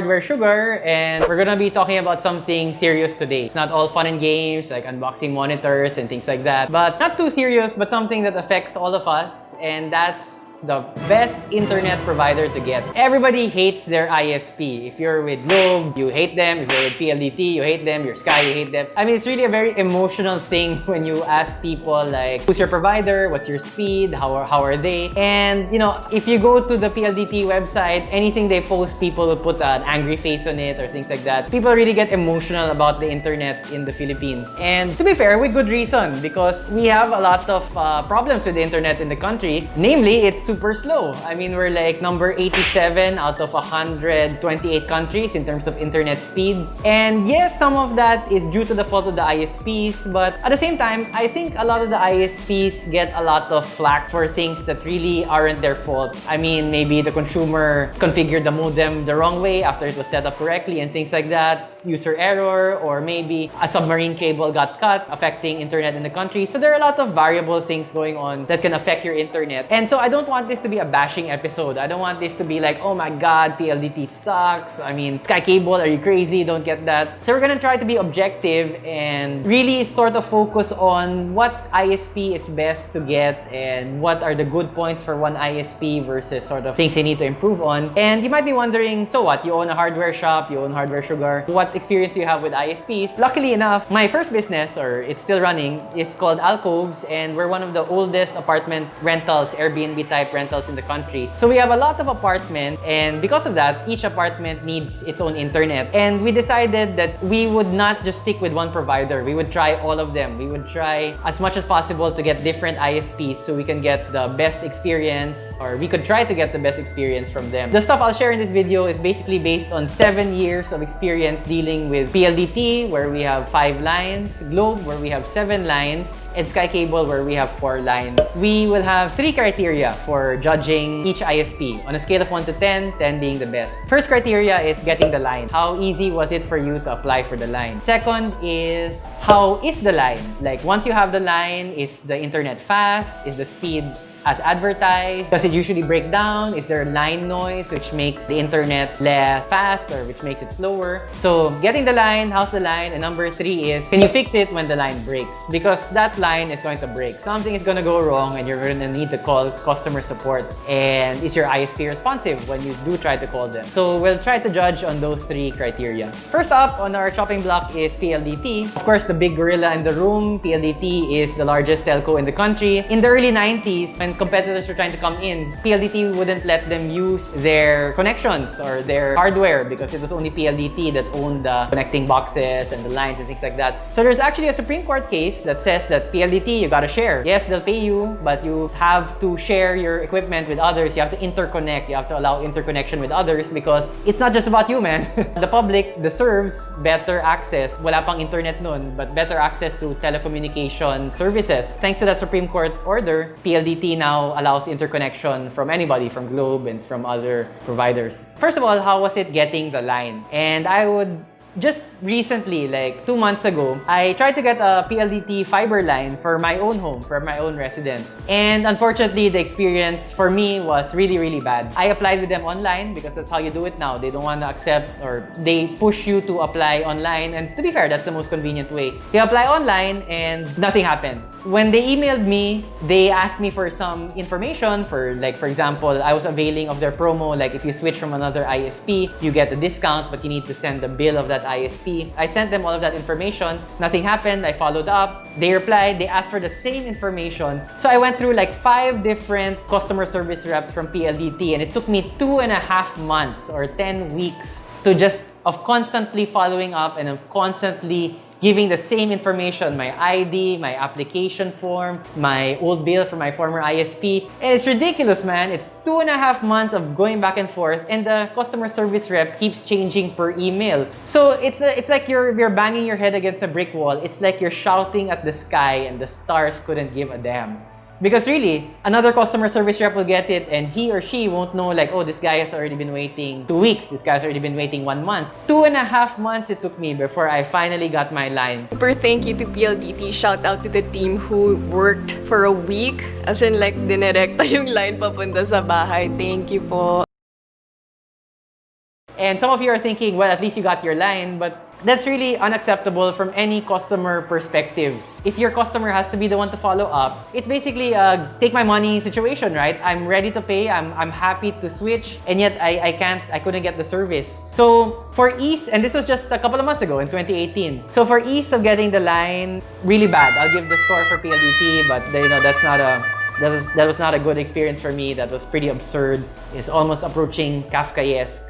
Hardware Sugar, and we're gonna be talking about something serious today. It's not all fun and games, like unboxing monitors and things like that, but not too serious, but something that affects all of us, and that's the best internet provider to get. Everybody hates their ISP. If you're with Globe, you hate them. If you're with PLDT, you hate them. Your Sky, you hate them. I mean, it's really a very emotional thing when you ask people like, who's your provider? What's your speed? How are they? And you know, if you go to the PLDT website, anything they post, people will put an angry face on it or things like that. People really get emotional about the internet in the Philippines. And to be fair, with good reason, because we have a lot of problems with the internet in the country. Namely, it's super slow. I mean, we're like number 87 out of 128 countries in terms of internet speed. And yes, some of that is due to the fault of the ISPs, but at the same time, I think a lot of the ISPs get a lot of flack for things that really aren't their fault. I mean, maybe the consumer configured the modem the wrong way after it was set up correctly and things like that, user error, or maybe a submarine cable got cut, affecting internet in the country. So there are a lot of variable things going on that can affect your internet. And so I don't want this to be a bashing episode. I don't want this to be like, oh my god, PLDT sucks. I mean, Sky Cable, are you crazy? Don't get that. So we're gonna try to be objective and really sort of focus on what ISP is best to get and what are the good points for one ISP versus sort of things they need to improve on. And you might be wondering, so what? You own a hardware shop, you own Hardware Sugar. What experience do you have with ISPs? Luckily enough, my first business, or it's still running, is called Alcoves, and we're one of the oldest apartment rentals, Airbnb type rentals in the country. So we have a lot of apartments, and because of that, each apartment needs its own internet. And we decided that we would not just stick with one provider. We would try all of them. We would try as much as possible to get different ISPs so we can get the best experience, or we could try to get the best experience from them. The stuff I'll share in this video is basically based on 7 years of experience dealing with PLDT, where we have 5 lines, Globe, where we have 7 lines, and Sky Cable, where we have 4 lines. We will have 3 criteria for judging each ISP on a scale of 1 to 10, 10 being the best. First criteria is getting the line. How easy was it for you to apply for the line? Second is, how is the line? Like, once you have the line, is the internet fast? Is the speed as advertised? Does it usually break down? Is there line noise which makes the internet less fast or which makes it slower? So getting the line, how's the line? And number 3 is, can you fix it when the line breaks? Because that line is going to break. Something is going to go wrong and you're going to need to call customer support. And is your ISP responsive when you do try to call them? So we'll try to judge on those 3 criteria. First up on our chopping block is PLDT. Of course, the big gorilla in the room. PLDT is the largest telco in the country. In the early 90s, when competitors were trying to come in, PLDT wouldn't let them use their connections or their hardware because it was only PLDT that owned the connecting boxes and the lines and things like that. So there's actually a Supreme Court case that says that PLDT, you gotta share. Yes, they'll pay you, but you have to share your equipment with others. You have to interconnect. You have to allow interconnection with others because it's not just about you, man. The public deserves better access. Wala pang internet nun, but better access to telecommunication services. Thanks to that Supreme Court order, PLDT now allows interconnection from anybody, from Globe and from other providers. First of all, how was it getting the line? And I would just recently, like 2 months ago, I tried to get a PLDT fiber line for my own home, for my own residence. And unfortunately, the experience for me was really, really bad. I applied with them online because that's how you do it now. They don't want to accept, or they push you to apply online. And to be fair, that's the most convenient way. You apply online and nothing happened. When they emailed me, they asked me for some information for, like, for example, I was availing of their promo. Like, if you switch from another ISP, you get a discount, but you need to send the bill of that ISP. I sent them all of that information. Nothing happened. I followed up. They replied. They asked for the same information. So I went through like 5 different customer service reps from PLDT, and it took me 2.5 months or 10 weeks to just of constantly following up and of constantly giving the same information, my ID, my application form, my old bill from my former ISP. And it's ridiculous, man. It's 2.5 months of going back and forth, and the customer service rep keeps changing per email. So it's like you're banging your head against a brick wall. It's like you're shouting at the sky and the stars couldn't give a damn. Because really, another customer service rep will get it and he or she won't know like, oh, this guy has already been waiting 2 weeks. This guy's already been waiting 1 month. 2.5 months it took me before I finally got my line. Super thank you to PLDT. Shout out to the team who worked for a week. As in like, dinirekta yung line papunta sa bahay. Thank you po. And some of you are thinking, well, at least you got your line, but that's really unacceptable from any customer perspective. If your customer has to be the one to follow up, it's basically a take my money situation, right? I'm ready to pay, I'm happy to switch, and yet I couldn't get the service. So for ease, and this was just a couple of months ago in 2018. So for ease of getting the line, really bad. I'll give the score for PLDT, but you know, that was not a good experience for me. That was pretty absurd. It's almost approaching Kafkaesque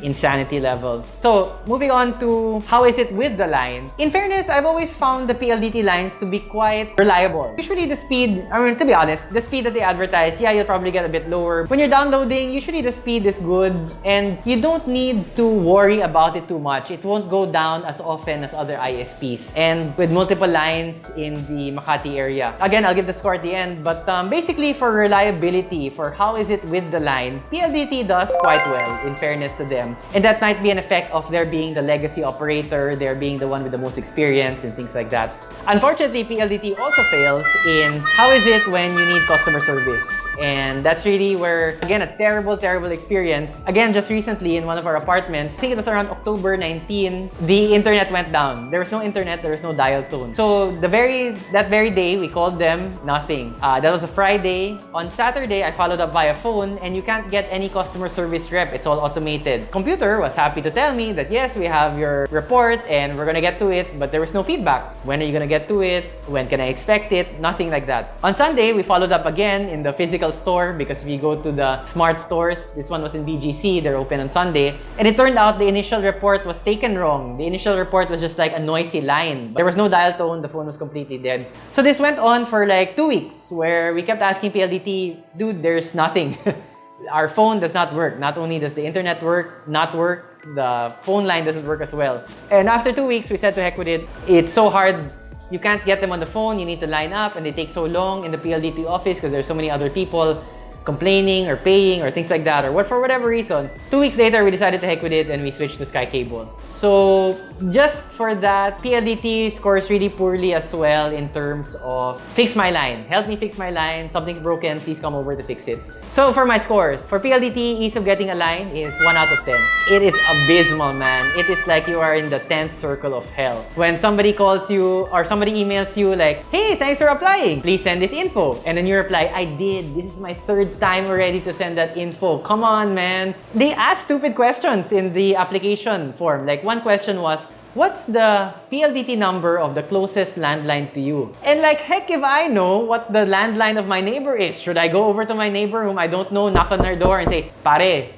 insanity level. So moving on to how is it with the line. In fairness, I've always found the PLDT lines to be quite reliable. Usually the speed, I mean, to be honest, the speed that they advertise, yeah, you'll probably get a bit lower. When you're downloading, usually the speed is good and you don't need to worry about it too much. It won't go down as often as other ISPs. And with multiple lines in the Makati area. Again, I'll give the score at the end, but basically for reliability, for how is it with the line, PLDT does quite well, in fairness to them. And that might be an effect of their being the legacy operator, their being the one with the most experience and things like that. Unfortunately, PLDT also fails in how is it when you need customer service. And that's really where, again, a terrible, terrible experience. Again, just recently in one of our apartments, I think it was around October 19, the internet went down. There was no internet, there was no dial tone. So that very day, we called them, nothing. That was a Friday. On Saturday, I followed up via phone and you can't get any customer service rep. It's all automated. Computer was happy to tell me that yes, we have your report and we're gonna get to it, but there was no feedback. When are you gonna get to it? When can I expect it? Nothing like that. On Sunday, we followed up again in the physical store because if you go to the smart stores, this one was in BGC, they're open on Sunday, and it turned out the initial report was taken wrong. The initial report was just like a noisy line. There was no dial tone, the phone was completely dead. So this went on for like 2 weeks where we kept asking PLDT, dude, there's nothing. Our phone does not work. Not only does the internet not work, the phone line doesn't work as well. And after 2 weeks, we said to heck with it. It's so hard. You can't get them on the phone. You need to line up and they take so long in the PLDT office because there's so many other people complaining or paying or things like that, or for whatever reason. 2 weeks later, we decided to heck with it and we switched to Sky Cable. So just for that, PLDT scores really poorly as well in terms of fix my line. Help me fix my line. Something's broken. Please come over to fix it. So for my scores, for PLDT, ease of getting a line is 1 out of 10. It is abysmal, man. It is like you are in the 10th circle of hell. When somebody calls you or somebody emails you like, hey, thanks for applying. Please send this info. And then you reply, I did. This is my 3rd time already to send that info. Come on, man. They ask stupid questions in the application form. Like one question was, what's the PLDT number of the closest landline to you? And like, heck if I know what the landline of my neighbor is. Should I go over to my neighbor whom I don't know, knock on their door and say, pare,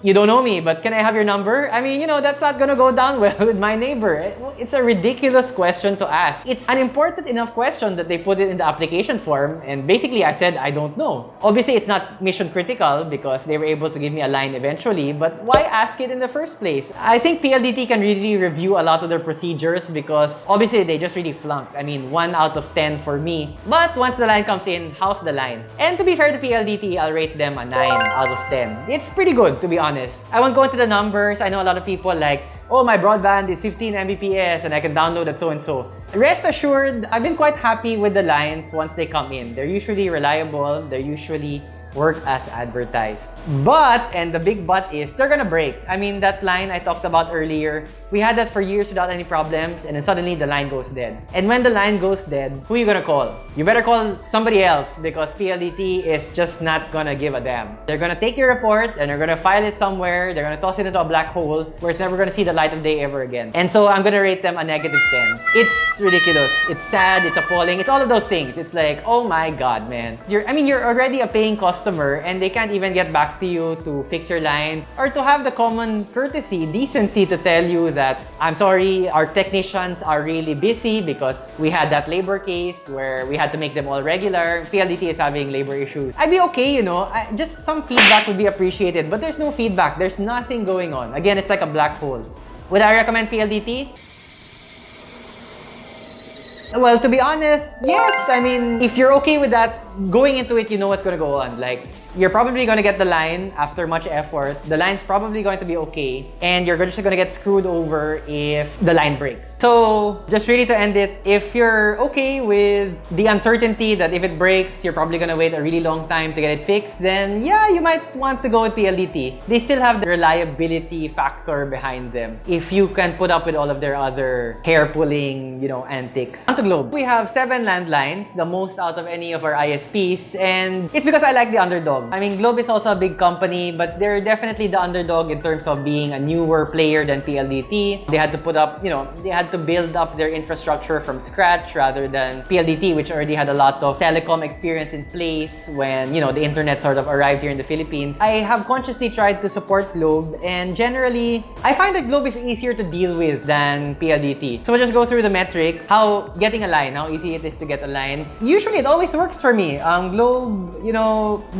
you don't know me, but can I have your number? I mean, you know, that's not gonna go down well with my neighbor. It's a ridiculous question to ask. It's an important enough question that they put it in the application form, and basically I said, I don't know. Obviously, it's not mission critical because they were able to give me a line eventually, but why ask it in the first place? I think PLDT can really review a lot of their procedures because obviously they just really flunked. I mean, 1 out of 10 for me. But once the line comes in, how's the line? And to be fair to PLDT, I'll rate them a 9 out of 10. It's pretty good, to be honest. I won't go into the numbers. I know a lot of people like, oh, my broadband is 15 Mbps and I can download at so-and-so. Rest assured, I've been quite happy with the lines once they come in. They're usually reliable. They're usually work as advertised. But, and the big but is, they're gonna break. I mean, that line I talked about earlier, we had that for years without any problems, and then suddenly the line goes dead. And when the line goes dead, who are you gonna call? You better call somebody else because PLDT is just not gonna give a damn. They're gonna take your report and they're gonna file it somewhere, they're gonna toss it into a black hole where it's never gonna see the light of day ever again. And so I'm gonna rate them a negative 10. It's ridiculous. It's sad, it's appalling, it's all of those things. It's like, oh my god, man. You're already a paying customer and they can't even get back to you to fix your line or to have the common courtesy, decency to tell you that, I'm sorry, our technicians are really busy because we had that labor case where we had to make them all regular. PLDT is having labor issues. I'd be okay, you know, just some feedback would be appreciated, but there's no feedback. There's nothing going on. Again, it's like a black hole. Would I recommend PLDT? Well, to be honest, yes. I mean, if you're okay with that, going into it, you know what's gonna go on. Like, you're probably gonna get the line after much effort. The line's probably going to be okay, and you're just gonna get screwed over if the line breaks. So, just really to end it, if you're okay with the uncertainty that if it breaks, you're probably gonna wait a really long time to get it fixed, then yeah, you might want to go with PLDT. They still have the reliability factor behind them. If you can put up with all of their other hair-pulling, antics. On to Globe. We have 7 landlines, the most out of any of our ISPs, and it's because I like the underdog. I mean, Globe is also a big company, but they're definitely the underdog in terms of being a newer player than PLDT. They had to put up, they had to build up their infrastructure from scratch rather than PLDT, which already had a lot of telecom experience in place when, the internet sort of arrived here in the Philippines. I have consciously tried to support Globe, and generally, I find that Globe is easier to deal with than PLDT. So we'll just go through the metrics, how getting a line, how easy it is to get a line. Usually, it always works for me. Globe,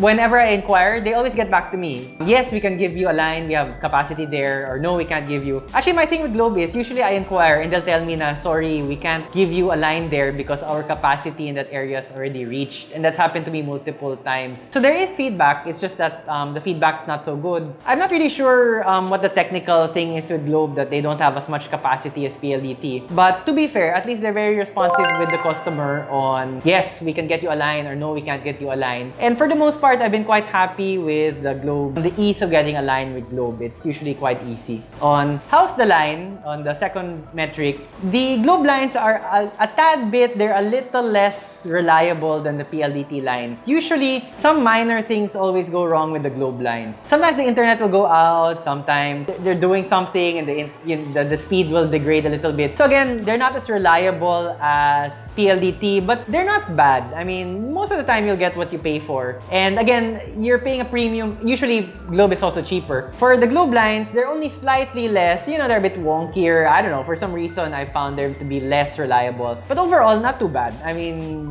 whenever I inquire, they always get back to me. Yes, we can give you a line, we have capacity there, or no, we can't give you. Actually, my thing with Globe is, usually I inquire and they'll tell me na, sorry, we can't give you a line there because our capacity in that area is already reached. And that's happened to me multiple times. So there is feedback, it's just that the feedback's not so good. I'm not really sure what the technical thing is with Globe, that they don't have as much capacity as PLDT. But to be fair, at least they're very responsive with the customer on, yes, we can get you a line, or no, we can't get you a line. And for the most part, I've been quite happy with the Globe. The ease of getting a line with Globe, it's usually quite easy. On how's the line, on the second metric, the Globe lines are a tad bit, they're a little less reliable than the PLDT lines. Usually, some minor things always go wrong with the Globe lines. Sometimes the internet will go out, sometimes they're doing something and the speed will degrade a little bit. So again, they're not as reliable as PLDT, but they're not bad. I mean, most of the time you'll get what you pay for. And again, you're paying a premium. Usually, Globe is also cheaper. For the Globe lines, they're only slightly less. They're a bit wonkier. I don't know. For some reason, I found them to be less reliable. But overall, not too bad. I mean,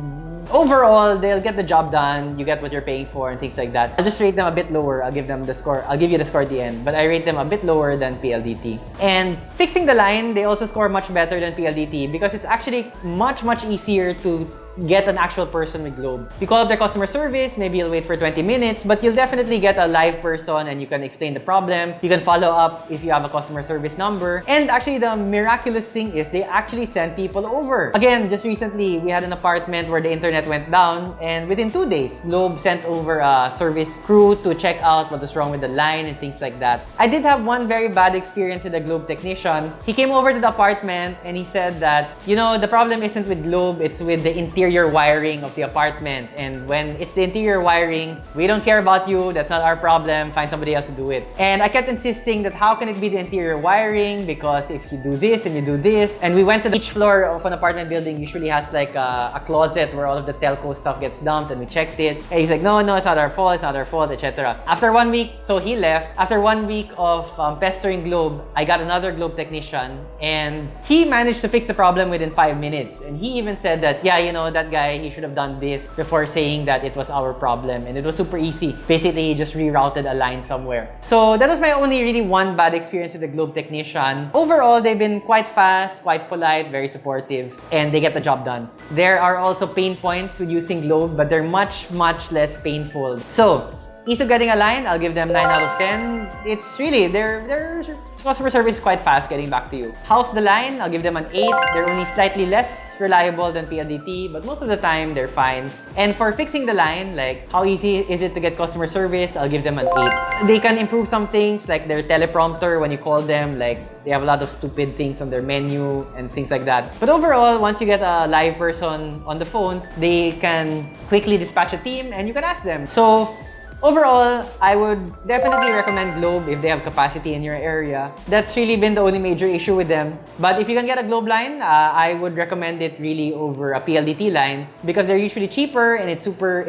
overall, they'll get the job done. You get what you're paying for and things like that. I'll just rate them a bit lower. I'll give them the score. I'll give you the score at the end. But I rate them a bit lower than PLDT. And fixing the line, they also score much better than PLDT because it's actually much easier to get an actual person with Globe. You call up their customer service, maybe you'll wait for 20 minutes, but you'll definitely get a live person and you can explain the problem. You can follow up if you have a customer service number. And actually, the miraculous thing is they actually send people over. Again, just recently, we had an apartment where the internet went down, and within 2 days, Globe sent over a service crew to check out what was wrong with the line and things like that. I did have one very bad experience with a Globe technician. He came over to the apartment and he said that, the problem isn't with Globe, it's with the interior wiring of the apartment. And when it's the interior wiring, we don't care about you. That's not our problem. Find somebody else to do it. And I kept insisting that how can it be the interior wiring? Because if you do this and you do this, and we went to each floor of an apartment building usually has like a closet where all of the telco stuff gets dumped, and we checked it. And he's like, no, it's not our fault, etc. After 1 week, so he left. After 1 week of pestering Globe, I got another Globe technician, and he managed to fix the problem within 5 minutes. And he even said that, yeah, that guy, he should have done this before saying that it was our problem. And it was super easy. Basically, he just rerouted a line somewhere. So that was my only really one bad experience with the Globe technician. Overall, they've been quite fast, quite polite, very supportive, and they get the job done. There are also pain points with using Globe, but they're much less painful. So, ease of getting a line, I'll give them 9 out of 10. It's really, their customer service is quite fast getting back to you. How's the line? I'll give them an 8. They're only slightly less reliable than PLDT, but most of the time, they're fine. And for fixing the line, like how easy is it to get customer service, I'll give them an 8. They can improve some things, like their teleprompter when you call them, like they have a lot of stupid things on their menu and things like that. But overall, once you get a live person on the phone, they can quickly dispatch a team and you can ask them. So, overall, I would definitely recommend Globe if they have capacity in your area. That's really been the only major issue with them. But if you can get a Globe line, I would recommend it really over a PLDT line because they're usually cheaper and it's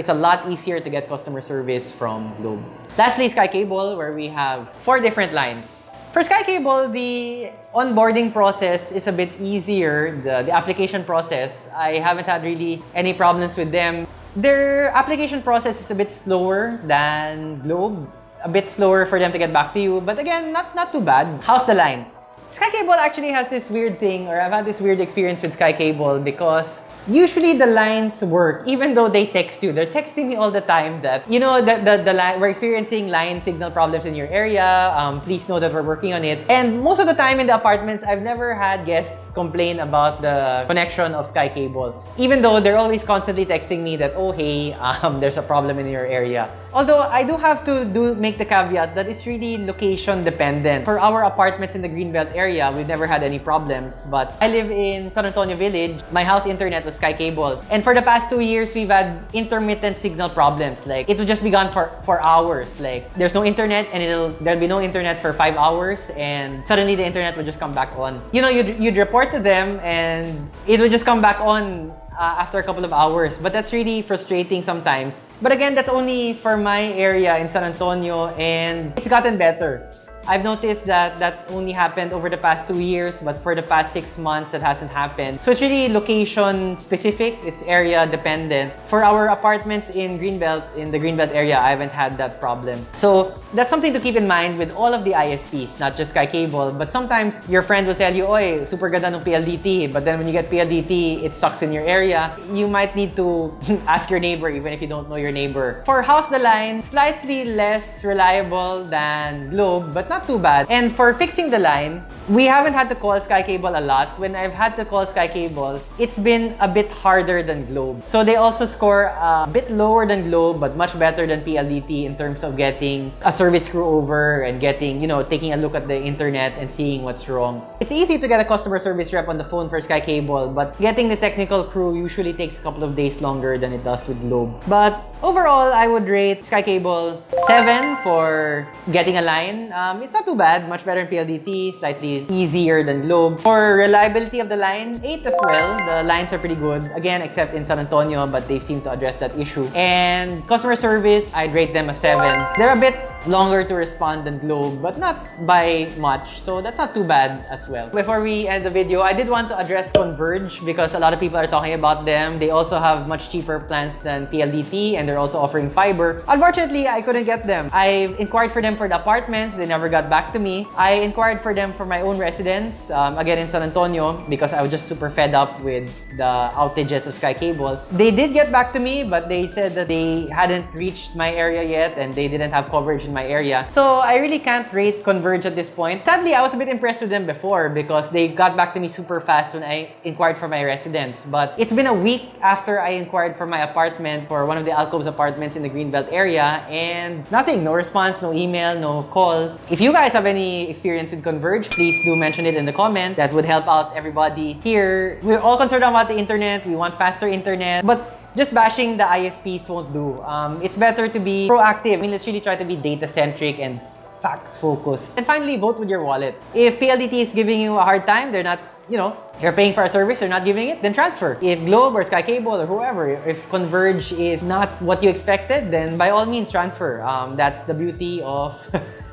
a lot easier to get customer service from Globe. Lastly, Sky Cable, where we have 4 different lines. For Sky Cable, the onboarding process is a bit easier, the application process. I haven't had really any problems with them. Their application process is a bit slower than Globe. A bit slower for them to get back to you. But again, not too bad. How's the line? Sky Cable actually has this weird thing, or I've had this weird experience with Sky Cable because usually the lines work, even though they text you. They're texting me all the time that, you know, the line, we're experiencing line signal problems in your area. Please know that we're working on it. And most of the time in the apartments, I've never had guests complain about the connection of Sky Cable, even though they're always constantly texting me that, oh, hey, there's a problem in your area. Although I do have to make the caveat that it's really location dependent. For our apartments in the Greenbelt area, we've never had any problems. But I live in San Antonio Village. My house internet was Sky Cable. And for the past 2 years, we've had intermittent signal problems. Like, it would just be gone for hours. Like, there's no internet and there'll be no internet for 5 hours, and suddenly the internet would just come back on. You know, you'd report to them and it would just come back on after a couple of hours. But that's really frustrating sometimes. But again, that's only for my area in San Antonio, and it's gotten better. I've noticed that that only happened over the past 2 years, but for the past 6 months, that hasn't happened. So it's really location specific, it's area dependent. For our apartments in Greenbelt, in the Greenbelt area, I haven't had that problem. So that's something to keep in mind with all of the ISPs, not just Sky Cable. But sometimes your friend will tell you, oy, super ganda ng PLDT. But then when you get PLDT, it sucks in your area. You might need to ask your neighbor, even if you don't know your neighbor. For House the Line, slightly less reliable than Globe, but not too bad. And for fixing the line, we haven't had to call Sky Cable a lot. When I've had to call Sky Cable, it's been a bit harder than Globe. So they also score a bit lower than Globe, but much better than PLDT in terms of getting a service crew over and getting, you know, taking a look at the internet and seeing what's wrong. It's easy to get a customer service rep on the phone for Sky Cable, but getting the technical crew usually takes a couple of days longer than it does with Globe. But overall, I would rate Sky Cable 7 for getting a line. It's not too bad, much better than PLDT, slightly easier than Globe. For reliability of the line, 8 as well. The lines are pretty good, again, except in San Antonio, but they seem to address that issue. And customer service, I'd rate them a 7. They're a bit longer to respond than Globe, but not by much, so that's not too bad as well. Before we end the video, I did want to address Converge because a lot of people are talking about them. They also have much cheaper plans than PLDT, and they're also offering fiber. Unfortunately, I couldn't get them. I inquired for them for the apartments, they never got back to me. I inquired for them for my own residence, again in San Antonio, because I was just super fed up with the outages of Sky Cable. They did get back to me, but they said that they hadn't reached my area yet and they didn't have coverage in my area. So I really can't rate Converge at this point. Sadly, I was a bit impressed with them before because they got back to me super fast when I inquired for my residence. But it's been a week after I inquired for my apartment, for one of the Alcoves apartments in the Greenbelt area, and nothing, no response, no email, no call. If you guys have any experience with Converge, please do mention it in the comment. That would help out everybody here. We're all concerned about the internet. We want faster internet, but just bashing the ISPs won't do. It's better to be proactive. I mean, let's really try to be data-centric and facts-focused. And finally, vote with your wallet. If PLDT is giving you a hard time, they're not, you know, you're paying for a service, they're not giving it, then transfer. If Globe or Sky Cable or whoever, if Converge is not what you expected, then by all means, transfer. That's the beauty of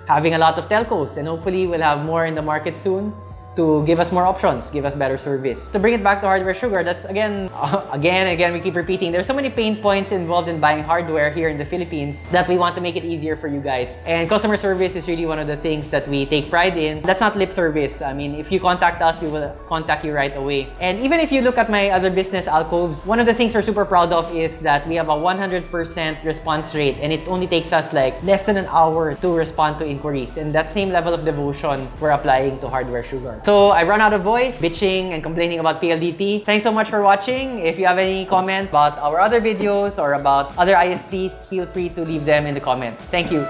having a lot of telcos, and hopefully we'll have more in the market soon to give us more options, give us better service. To bring it back to hardware sugar, that's again, we keep repeating, there's so many pain points involved in buying hardware here in the Philippines that we want to make it easier for you guys. And customer service is really one of the things that we take pride in. That's not lip service. I mean, if you contact us, we will contact you right away. And even if you look at my other business, Alcoves, one of the things we're super proud of is that we have a 100% response rate, and it only takes us like less than an hour to respond to inquiries. And that same level of devotion we're applying to hardware sugar. So I run out of voice, bitching and complaining about PLDT. Thanks so much for watching. If you have any comment about our other videos or about other ISPs, feel free to leave them in the comments. Thank you.